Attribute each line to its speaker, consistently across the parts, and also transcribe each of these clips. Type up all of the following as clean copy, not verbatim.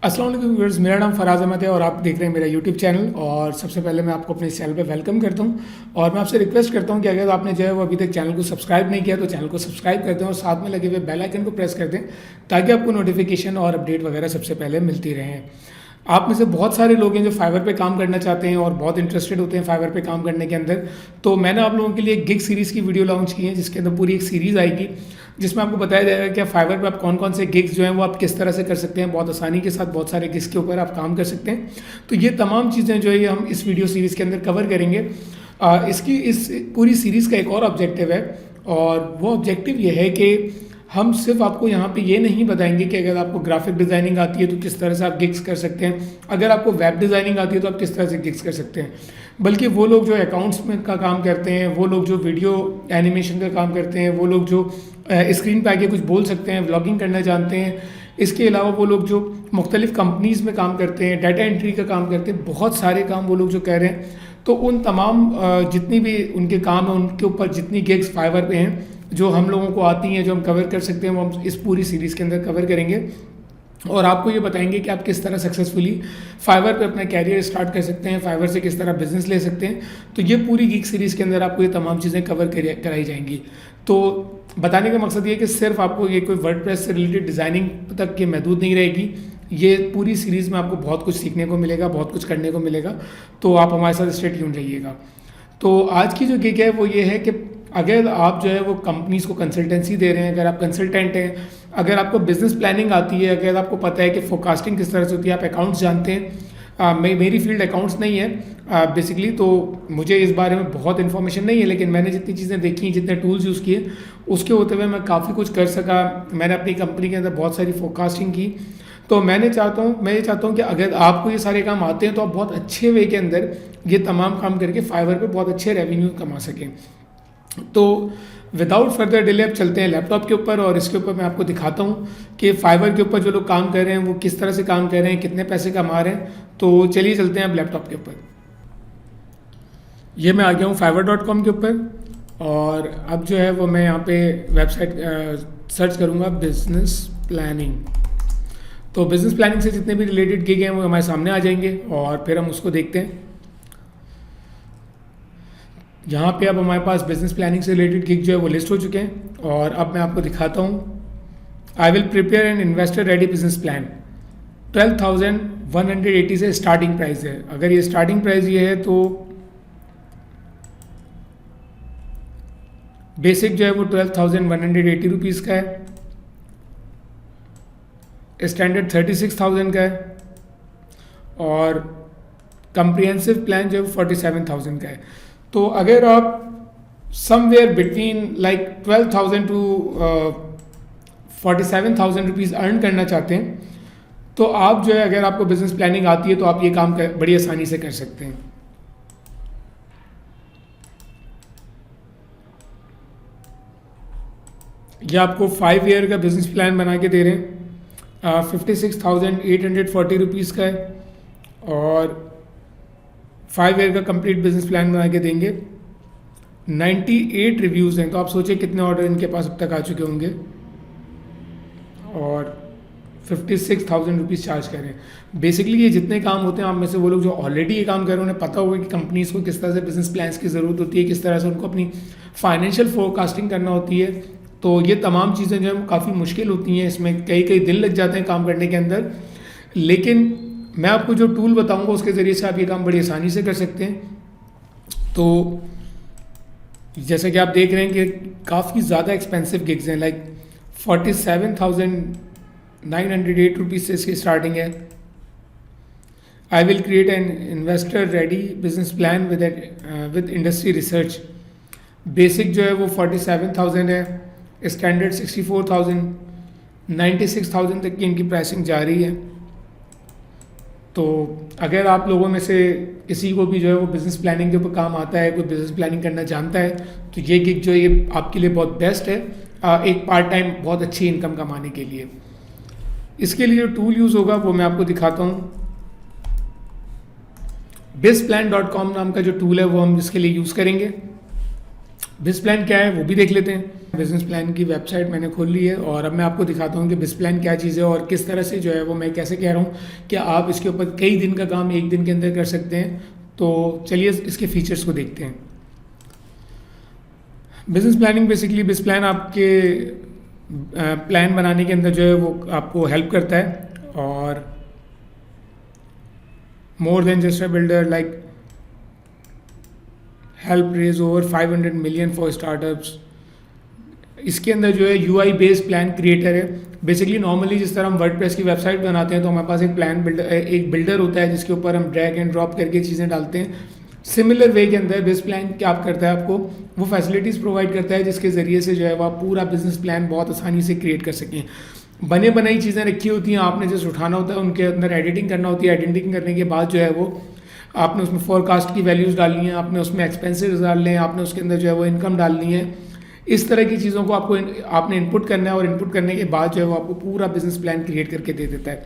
Speaker 1: अस्सलाम वालेकुम व्यूअर्स, मेरा नाम फराज अहमद है और आप देख रहे हैं मेरा यूट्यूब चैनल। और सबसे पहले मैं आपको अपने चैनल पे वेलकम करता हूं और मैं आपसे रिक्वेस्ट करता हूं कि अगर आपने जो है वो अभी तक चैनल को सब्सक्राइब नहीं किया तो चैनल को सब्सक्राइब कर दें और साथ में लगे हुए बेल आइकन को प्रेस कर दें ताकि आपको नोटिफिकेशन और अपडेट वगैरह सबसे पहले मिलती रहें। आप में से बहुत सारे लोग हैं जो फाइवर पे काम करना चाहते हैं और बहुत इंटरेस्टेड होते हैं फाइवर पे काम करने के अंदर। तो मैंने आप लोगों के लिए एक गिग सीरीज़ की वीडियो लॉन्च की है जिसके अंदर पूरी एक सीरीज़ आएगी जिसमें आपको बताया जाएगा कि फाइवर पे आप कौन कौन से गिग्स जो हैं वो आप किस तरह से कर सकते हैं। बहुत आसानी के साथ बहुत सारे गिग्स के ऊपर आप काम कर सकते हैं। तो ये तमाम चीज़ें जो है ये हम इस वीडियो सीरीज़ के अंदर कवर करेंगे। इस पूरी सीरीज़ का एक और ऑब्जेक्टिव है और वो ऑब्जेक्टिव ये है कि हम सिर्फ आपको यहाँ पे ये नहीं बताएंगे कि अगर आपको ग्राफिक डिज़ाइनिंग आती है तो किस तरह से आप गिग्स कर सकते हैं, अगर आपको वेब डिज़ाइनिंग आती है तो आप किस तरह से गिग्स कर सकते हैं, बल्कि वो लोग जो अकाउंट्स में का काम करते हैं, वो लोग जो वीडियो एनिमेशन का काम करते हैं, वो लोग जो स्क्रीन पे आके कुछ बोल सकते हैं, व्लॉगिंग करना जानते हैं, इसके अलावा वो लोग जो मुख्तलिफ कंपनीज़ में काम करते हैं, डाटा एंट्री का काम करते हैं, बहुत सारे काम वो लोग जो कह रहे हैं। तो उन तमाम जितनी भी उनके काम है उनके ऊपर जितनी गिग्स फाइवर पे हैं जो हम लोगों को आती हैं, जो हम कवर कर सकते हैं, वो हम इस पूरी सीरीज़ के अंदर कवर करेंगे और आपको ये बताएंगे कि आप किस तरह सक्सेसफुली फाइवर पे अपना कैरियर स्टार्ट कर सकते हैं, फाइवर से किस तरह बिजनेस ले सकते हैं। तो ये पूरी गिग सीरीज़ के अंदर आपको ये तमाम चीज़ें कवर कराई जाएंगी। तो बताने का मकसद ये है कि सिर्फ आपको ये कोई वर्डप्रेस से रिलेटेड डिज़ाइनिंग तक के महदूद नहीं रहेगी। ये पूरी सीरीज़ में आपको बहुत कुछ सीखने को मिलेगा, बहुत कुछ करने को मिलेगा। तो आप हमारे साथ स्टे ट्यून रहिएगा। तो आज की जो गिग है वो ये है कि अगर आप जो है वो कंपनीज़ को कंसल्टेंसी दे रहे हैं, अगर आप कंसल्टेंट हैं, अगर आपको बिजनेस प्लानिंग आती है, अगर आपको पता है कि फोरकास्टिंग किस तरह से होती है, आप अकाउंट्स जानते हैं। मेरी फील्ड अकाउंट्स नहीं है बेसिकली, तो मुझे इस बारे में बहुत इन्फॉर्मेशन नहीं है, लेकिन मैंने जितनी चीज़ें देखी, जितने टूल्स यूज़ किए, उसके होते हुए मैं काफ़ी कुछ कर सका। मैंने अपनी कंपनी के अंदर बहुत सारी फोरकास्टिंग की। तो मैं ये चाहता हूँ कि अगर आपको ये सारे काम आते हैं तो आप बहुत अच्छे वे के अंदर ये तमाम काम करके फाइवर पे बहुत अच्छे रेवेन्यू कमा सकें। तो विदाउट फर्दर डिले अब चलते हैं लैपटॉप के ऊपर और इसके ऊपर मैं आपको दिखाता हूँ कि फाइवर के ऊपर जो लोग काम कर रहे हैं वो किस तरह से काम कर रहे हैं, कितने पैसे कमा रहे हैं। तो चलिए चलते हैं अब लैपटॉप के ऊपर। ये मैं आ गया हूँ fiverr.com के ऊपर और अब जो है वो मैं यहाँ पे वेबसाइट सर्च करूँगा बिजनेस प्लानिंग। तो बिजनेस प्लानिंग से जितने भी रिलेटेड गिग हैं वो हमारे सामने आ जाएंगे और फिर हम उसको देखते हैं। यहाँ पे अब हमारे पास बिजनेस प्लानिंग से रिलेटेड गिग जो है वो लिस्ट हो चुके हैं और अब मैं आपको दिखाता हूँ। I will prepare an investor ready business plan. 12,180 से स्टार्टिंग प्राइस है। अगर ये स्टार्टिंग प्राइस ये है तो बेसिक जो है वो 12,180 रुपीज़ का है, स्टैंडर्ड 36,000 का है और कम्प्रिहेंसिव प्लान जो है 47,000 का है। तो अगर आप somewhere between like 12,000 to 47,000 rupees earn करना चाहते हैं तो आप जो है अगर आपको बिजनेस प्लानिंग आती है तो आप ये काम बड़ी आसानी से कर सकते हैं। ये आपको 5 ईयर का बिजनेस प्लान बना के दे रहे हैं। 56,840 रुपीज़ का है और 5 ईयर का कंप्लीट बिजनेस प्लान बना के देंगे। 98 रिव्यूज़ हैं, तो आप सोचिए कितने ऑर्डर इनके पास अब तक आ चुके होंगे और 56,000 रुपीज़ चार्ज कर रहे हैं। बेसिकली ये जितने काम होते हैं आप में से वो लोग जो ऑलरेडी ये काम कर रहे हैं उन्हें पता होगा कि कंपनीज़ को किस तरह से बिजनेस प्लान्स की ज़रूरत होती है, किस तरह से उनको अपनी फाइनेंशियल फोरकास्टिंग करना होती है। तो ये तमाम चीज़ें जो है काफ़ी मुश्किल होती हैं, इसमें कई दिन लग जाते हैं काम करने के अंदर। लेकिन मैं आपको जो टूल बताऊंगा उसके ज़रिए से आप ये काम बड़ी आसानी से कर सकते हैं। तो जैसे कि आप देख रहे हैं कि काफ़ी ज़्यादा एक्सपेंसिव गिग्स हैं, लाइक 47,908 रुपीज़ से इसकी स्टार्टिंग है। I will create an investor ready business plan with industry research. Basic जो है वो 47,000 है, स्टैंडर्ड 64,000, 96,000 तक की इनकी प्राइसिंग जारी है। तो अगर आप लोगों में से किसी को भी जो है वो बिज़नेस प्लानिंग के ऊपर काम आता है, कोई बिज़नेस प्लानिंग करना जानता है, तो ये गिग जो है ये आपके लिए बहुत बेस्ट है, एक पार्ट टाइम बहुत अच्छी इनकम कमाने के लिए। इसके लिए जो टूल यूज़ होगा वो मैं आपको दिखाता हूँ। bizplan.com नाम का जो टूल है वो हम इसके लिए यूज़ करेंगे। bizplan क्या है वो भी देख लेते हैं। बिजनेस प्लान की वेबसाइट मैंने खोल ली है और अब मैं आपको दिखाता हूँ कि बिजनेस प्लान क्या चीज़ है और किस तरह से जो है वो मैं कैसे कह रहा हूँ कि आप इसके ऊपर कई दिन का काम एक दिन के अंदर कर सकते हैं। तो चलिए इसके फीचर्स को देखते हैं। Business planning basically business plan आपके प्लान बनाने के अंदर जो है वो आपको हेल्प करता है और more than just a builder like help raise over 500 million for startups. इसके अंदर जो है यूआई बेस्ड प्लान क्रिएटर है। बेसिकली नॉर्मली जिस तरह हम वर्डप्रेस की वेबसाइट बनाते हैं तो हमारे पास एक बिल्डर होता है जिसके ऊपर हम ड्रैग एंड ड्रॉप करके चीज़ें डालते हैं। सिमिलर वे के अंदर बिजनेस प्लान क्या आप करता है, आपको वो फैसिलिटीज़ प्रोवाइड करता है जिसके ज़रिए से जो है वो आप पूरा बिजनेस प्लान बहुत आसानी से क्रिएट कर सकें। बने बनाई चीज़ें रखी होती हैं, आपने जस्ट उठाना होता है, उनके अंदर एडिटिंग करना होती है। एडिटिंग करने के बाद जो है वो आपने उसमें फोरकास्ट की वैल्यूज़ डालनी है, आपने उसमें एक्सपेंसेस डालने हैं, आपने उसके अंदर जो है वो इनकम डालनी है। इस तरह की चीज़ों को आपने इनपुट करना है और इनपुट करने के बाद जो है वो आपको पूरा बिजनेस प्लान क्रिएट करके दे देता है।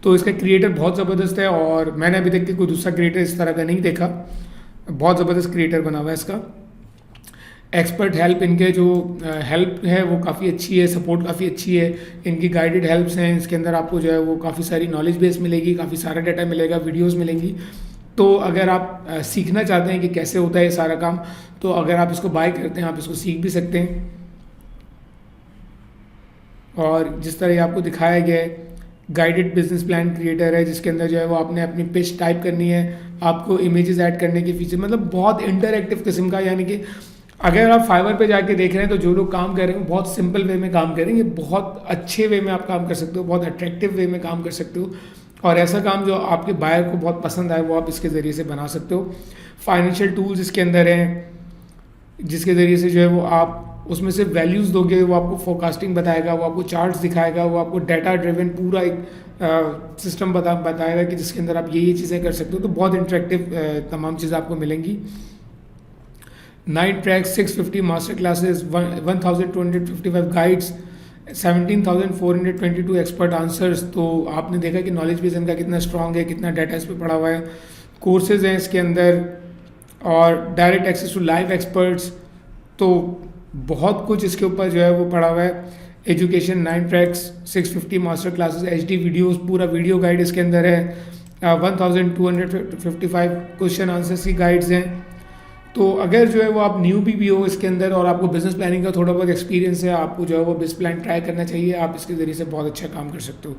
Speaker 1: तो इसका क्रिएटर बहुत ज़बरदस्त है और मैंने अभी तक कोई दूसरा क्रिएटर इस तरह का नहीं देखा। बहुत ज़बरदस्त क्रिएटर बना हुआ है इसका। एक्सपर्ट हेल्प, इनके जो हेल्प है वो काफ़ी अच्छी है, सपोर्ट काफ़ी अच्छी है। इनकी गाइडेड हेल्प्स हैं, इसके अंदर आपको जो है वो काफ़ी सारी नॉलेज बेस मिलेगी, काफ़ी सारा डाटा मिलेगा, वीडियोस मिलेंगी। तो अगर आप सीखना चाहते हैं कि कैसे होता है ये सारा काम, तो अगर आप इसको बाय करते हैं आप इसको सीख भी सकते हैं। और जिस तरह ये आपको दिखाया गया है, गाइडेड बिजनेस प्लान क्रिएटर है जिसके अंदर जो है वो आपने अपनी पिच टाइप करनी है, आपको इमेजेस ऐड करने के फीचर, मतलब बहुत इंटरैक्टिव किस्म का। यानी कि अगर आप फाइवर पे जाके देख रहे हैं तो जो लोग काम कर रहे हैं बहुत सिंपल वे में काम करेंगे, बहुत अच्छे वे में आप काम कर सकते हो, बहुत अट्रैक्टिव वे में काम कर सकते हो। और ऐसा काम जो आपके बायर को बहुत पसंद आए वो आप इसके ज़रिए से बना सकते हो। फाइनेंशियल टूल्स इसके अंदर हैं जिसके ज़रिए से जो है वो आप उसमें से वैल्यूज़ दोगे, वो आपको फोरकास्टिंग बताएगा, वो आपको चार्ट्स दिखाएगा, वो आपको डाटा ड्रिवन पूरा एक सिस्टम बताएगा कि जिसके अंदर आप ये चीज़ें कर सकते हो। तो बहुत इंटरेक्टिव तमाम चीज़ें आपको मिलेंगी। 9 tracks, 650 master classes, 1255 guides, 17,422 expert answers. तो आपने देखा कि नॉलेज बेस इनका कितना स्ट्रॉन्ग है, कितना डाटा इस पर पड़ा हुआ है। कोर्सेज हैं इसके अंदर और direct access to live experts. तो बहुत कुछ इसके ऊपर जो है वो पड़ा हुआ है। Education, 9 tracks, 650 master classes, HD videos, पूरा वीडियो गाइड इसके अंदर है। 1255 क्वेश्चन आंसर्स की गाइड्स हैं। तो अगर जो है वो आप न्यू भी हो इसके अंदर और आपको बिजनेस प्लानिंग का थोड़ा बहुत एक्सपीरियंस है, आपको जो है वो बिजनेस प्लान ट्राई करना चाहिए, आप इसके ज़रिए से बहुत अच्छा काम कर सकते हो।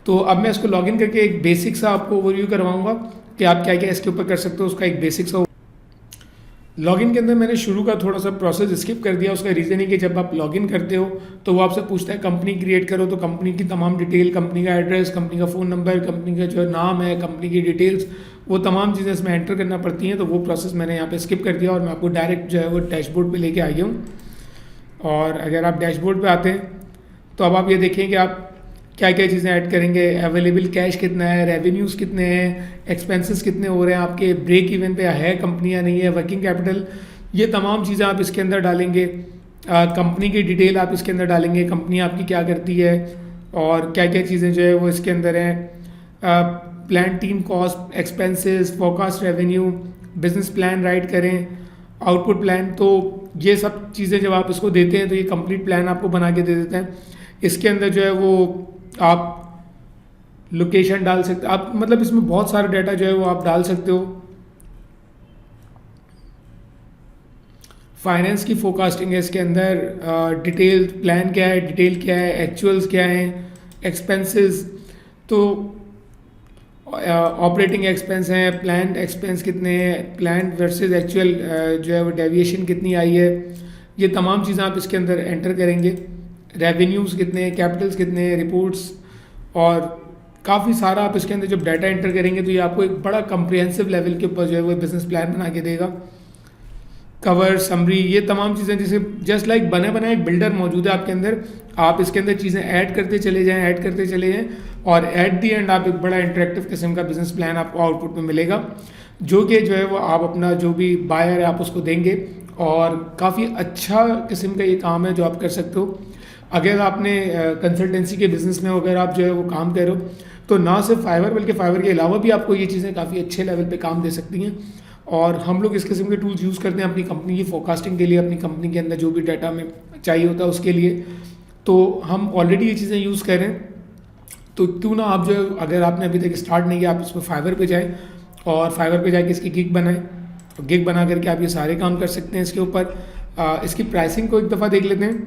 Speaker 1: तो अब मैं इसको लॉगिन करके एक बेसिक सा आपको ओवरव्यू करवाऊंगा कि आप क्या क्या इसके ऊपर कर सकते हो, उसका एक बेसिक सा। लॉगिन के अंदर मैंने शुरू का थोड़ा सा प्रोसेस स्किप कर दिया। उसका रीज़न है कि जब आप लॉगिन करते हो तो वो आपसे पूछता है कंपनी क्रिएट करो, तो कंपनी की तमाम डिटेल, कंपनी का एड्रेस, कंपनी का फ़ोन नंबर, कंपनी का जो नाम है, कंपनी की डिटेल्स, वो तमाम चीज़ें इसमें एंटर करना पड़ती हैं। तो वो प्रोसेस मैंने यहाँ पे स्किप कर दिया और मैं आपको डायरेक्ट जो है वो डैशबोर्ड पे लेके आ गया हूँ। और अगर आप डैशबोर्ड पे आते हैं तो अब आप ये देखें कि आप क्या क्या चीज़ें ऐड करेंगे। अवेलेबल कैश कितना है, रेवेन्यूज़ कितने हैं, एक्सपेंसेस कितने हो रहे हैं, आपके ब्रेक इवन पे है कंपनी या नहीं है, वर्किंग कैपिटल, ये तमाम चीज़ें आप इसके अंदर डालेंगे। कंपनी की डिटेल आप इसके अंदर डालेंगे, कंपनी आपकी क्या करती है और क्या क्या चीज़ें जो है वो इसके अंदर हैं। Plan team cost, expenses, forecast revenue, business plan right करें, आउटपुट प्लान। तो ये सब चीज़ें जब आप इसको देते हैं तो ये कंप्लीट प्लान आपको बना के दे देते हैं। इसके अंदर जो है वो आप लोकेशन डाल सकते, आप मतलब इसमें बहुत सारा डाटा जो है वो आप डाल सकते हो। फाइनेंस की फोरकास्टिंग है इसके अंदर, डिटेल प्लान क्या है, डिटेल क्या है, एक्चुअल्स क्या हैं, एक्सपेंसेस, तो ऑपरेटिंग एक्सपेंस हैं, प्लान एक्सपेंस कितने हैं, प्लान वर्सेस एक्चुअल जो है वो डेविएशन कितनी आई है, ये तमाम चीज़ें आप इसके अंदर एंटर करेंगे। रेवेन्यूज़ कितने हैं, कैपिटल्स कितने हैं, रिपोर्ट्स, और काफ़ी सारा आप इसके अंदर जब डाटा एंटर करेंगे तो ये आपको एक बड़ा कंप्रिहेंसिव लेवल के ऊपर जो है वो बिजनेस प्लान बना के देगा। कवर, समरी, ये तमाम चीज़ें जैसे जस्ट लाइक बने बनाए एक बिल्डर मौजूद है आपके अंदर, आप इसके अंदर चीज़ें ऐड करते चले जाएं और एट दी एंड आप एक बड़ा इंटरेक्टिव किस्म का बिजनेस प्लान आपको आउटपुट में मिलेगा, जो कि जो है वो आप अपना जो भी बायर है आप उसको देंगे। और काफ़ी अच्छा किस्म का ये काम है जो आप कर सकते हो। अगर आपने कंसल्टेंसी के बिज़नेस में अगर आप जो है वो काम कर रहे हो तो ना सिर्फ फाइवर बल्कि फाइवर के अलावा भी आपको ये चीज़ें काफ़ी अच्छे लेवल पे काम दे सकती हैं। और हम लोग इस किस्म के टूल्स यूज़ करते हैं अपनी कंपनी की फोरकास्टिंग के लिए, अपनी कंपनी के अंदर जो भी डाटा में चाहिए होता है उसके लिए, तो हम ऑलरेडी ये चीज़ें यूज़ कर रहे हैं। तो क्यों ना आप जो है, अगर आपने अभी तक स्टार्ट नहीं किया, आप इस पर फाइवर पे जाएँ और फाइवर पे जाके इसकी गिग बनाएं। तो गिग बना करके आप ये सारे काम कर सकते हैं इसके ऊपर। इसकी प्राइसिंग को एक दफ़ा देख लेते हैं।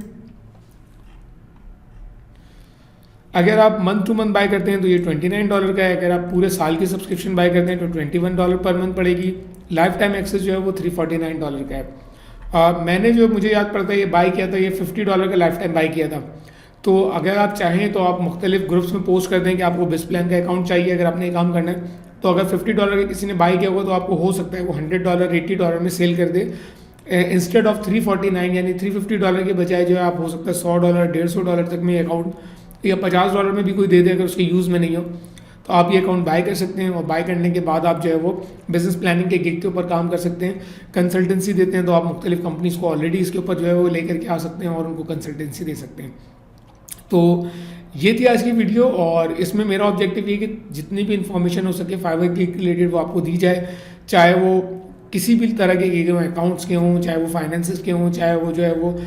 Speaker 1: अगर आप मंथ टू मंथ बाय करते हैं तो ये $29 का है। अगर आप पूरे साल की सब्सक्रिप्शन बाय करते हैं तो $21 पर मंथ पड़ेगी। लाइफ टाइम एक्सेस जो है वो $349 का है। मैंने जो, मुझे याद पड़ता है ये बाय किया था, ये $50 का लाइफ टाइम बाय किया था। तो अगर आप चाहें तो आप मुख्तलिफ ग्रुप्स में पोस्ट कर दें कि आपको बिस प्लान का अकाउंट चाहिए अगर आपने ये काम करना है। तो अगर $50 का किसी ने बाय किया होगा तो आपको हो सकता है वो $100 $80 में सेल कर दे। इंस्टेड ऑफ 349 यानी $350 के बजाय जो है आप हो सकता है $100 $150 तक में अकाउंट, या $50 में भी कोई दे दे अगर उसके यूज़ में नहीं हो, तो आप ये अकाउंट बाय कर सकते हैं। और बाय करने के बाद आप जो है वो बिजनेस प्लानिंग के गिग के ऊपर काम कर सकते हैं। कंसल्टेंसी देते हैं तो आप मुख्तलिफ कंपनीज़ को ऑलरेडी इसके ऊपर जो है वो लेकर के आ सकते हैं और उनको कंसल्टेंसी दे सकते हैं। तो ये थी आज की वीडियो, और इसमें मेरा ऑब्जेक्टिव ये कि जितनी भी इंफॉर्मेशन हो सके फाइवर के रिलेटेड वो आपको दी जाए, चाहे वो किसी भी तरह के गिग हों, अकाउंट्स के हों, चाहे वो फाइनेंसेस के हों, चाहे वो जो है वो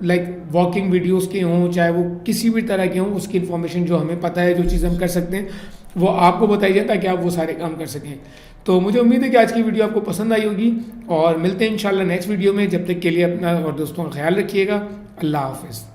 Speaker 1: लाइक वॉकिंग वीडियोस के हों, चाहे वो किसी भी तरह के हों, उसकी इन्फॉर्मेशन जो हमें पता है, जो चीज़ हम कर सकते हैं वो आपको बताई जाए ताकि आप वो सारे काम कर सकें। तो मुझे उम्मीद है कि आज की वीडियो आपको पसंद आई होगी, और मिलते हैं इंशाल्लाह नेक्स्ट वीडियो में। जब तक के लिए अपना और दोस्तों का ख्याल रखिएगा। अल्लाह हाफिज़।